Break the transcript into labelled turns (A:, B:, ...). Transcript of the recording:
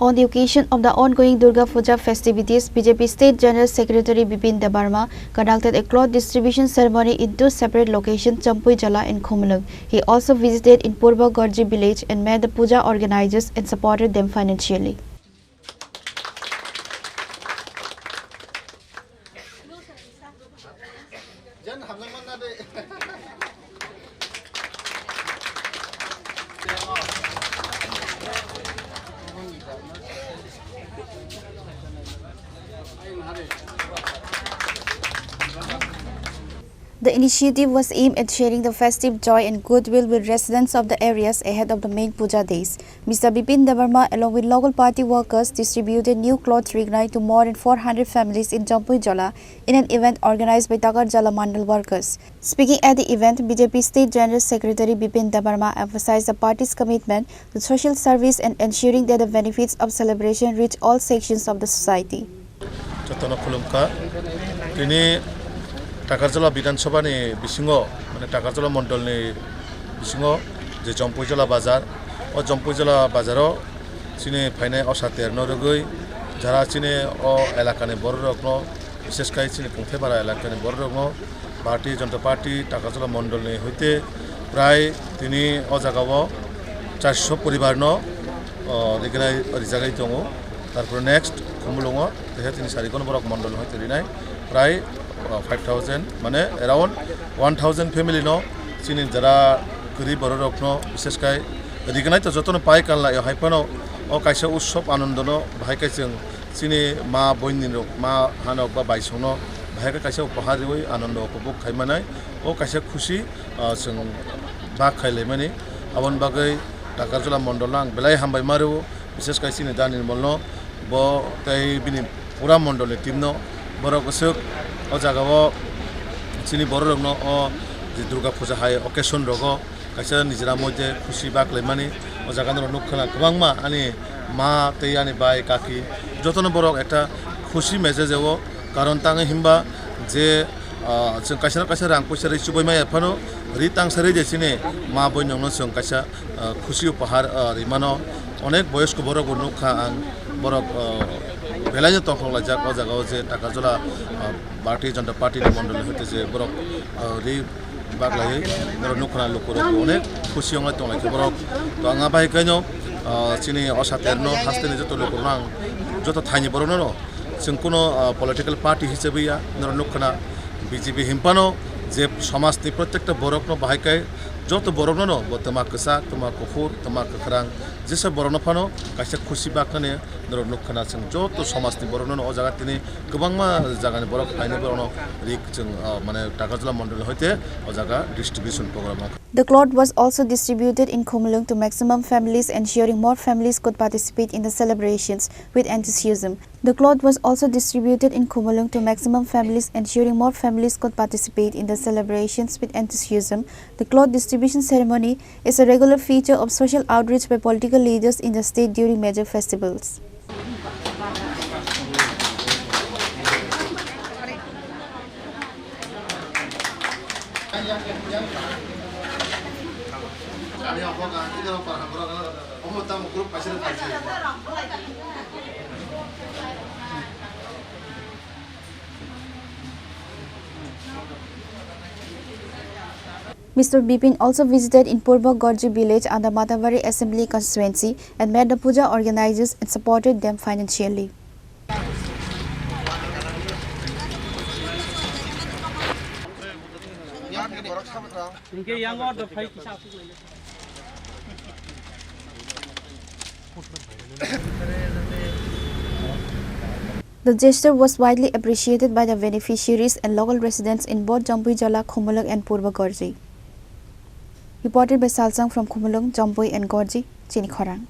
A: On the occasion of the ongoing Durga Puja festivities, BJP State General Secretary Bipin Debbarma conducted a cloth distribution ceremony in two separate locations, Jampuijala and Khumulwng. He also visited in Purba Garjee village and met the puja organizers and supported them financially. The initiative was aimed at sharing the festive joy and goodwill with residents of the areas ahead of the main puja days. Mr. Bipin Debbarma, along with local party workers, distributed new cloth regnite to more than 400 families in Jampuijala in an event organized by Takarjala Mandal workers. Speaking at the event, BJP State General Secretary Bipin Debbarma emphasized the party's commitment to social service and ensuring that the benefits of celebration reach all sections of the society.
B: Takarjala Bidansabha ni bisingo mane Takarjala Mandal ni bisingo je Jampuijala bazar o Jampuijala bazaro chini phainai osater no rogoi jara chini o elakani borokno bishesh kai chini pungthebara elakani borokno Bharatiya Janata Party Takarjala Mandal ni hoite pray tini o jagao 400 poribar no regnai rijagai tongo tarpor next Khumulwng tehe tini sarikon borok mandal hoite rinai pray 5,000 মানে around 1,000 family no chini jara gori borok no bishesh kai rignai to jotono pai kanla yo haipano o kaisa utsob anondo no bhai kaising chini ma boini rok ma hanok ba baisong no bhai kaisa upahar roi anondo upobhog khaimanai o kaisa khushi sing bag khaile mani abon bagai Takarjala Mandal ang belai hambai maru bishesh kai chini dani molno bo tai bini pura mandal ni team no borok usuk o jagao chini borok no o je Durga Puja hai occasion rogo kaisa nijra moje khushi bak lemani o jaga no nukhana kwangma ani ma tei ani bai kaki jotono borok ekta khushi message ego karon tangi himba je जों कायसा कायसा रां पैसा रिसुबै my फानो रि तांसारि जे सिने मा बयनंनो जों कायसा खुशी उपहार रिमानो अनेक बयस्क बरक नुखा आं बरक बेलाय तखला जाक ओ जागाव जे Takarjala Bharatiya Janata Party ni mandal होते जे बरक रि बागलायै बरक नुखना लोकर अनेक खुशी अंग तंगलाय बरक तो आंगा बाय कायनो सिनि असातेरनो हास्तेनि जतो लोकर आं जतो थाइनि बरनो जों कोनो पलिटिकल पार्टी हिसाबैया नर नुखना BJP himpano je samajni प्रत्येकटा borokno bahaikai joto borokno no bo tama ksak tama kufur tama khorang jesa borokno phano kaisa khushi bakane nor nukhana chung joto samajni borokno no o jaga tini gobangma jagani borok phaine borokno rik chung mane Takarjala Mandal hoite o jaga distribution program.
A: The cloth was also distributed in Khumulwng to maximum families, ensuring more families could participate in the celebrations with enthusiasm. The cloth was also distributed in Khumulwng to maximum families, ensuring more families could participate in the celebrations with enthusiasm. The cloth distribution ceremony is a regular feature of social outreach by political leaders in the state during major festivals. Mr. Bipin also visited in Purba Garjee village and the Matavari Assembly constituency and met the puja organizers and supported them financially. The gesture was widely appreciated by the beneficiaries and local residents in both Jampuijala, Khumulwng and Purba Garjee. Reported by Salsang from Khumulwng, Jampui and Garjee, Chini Khorang.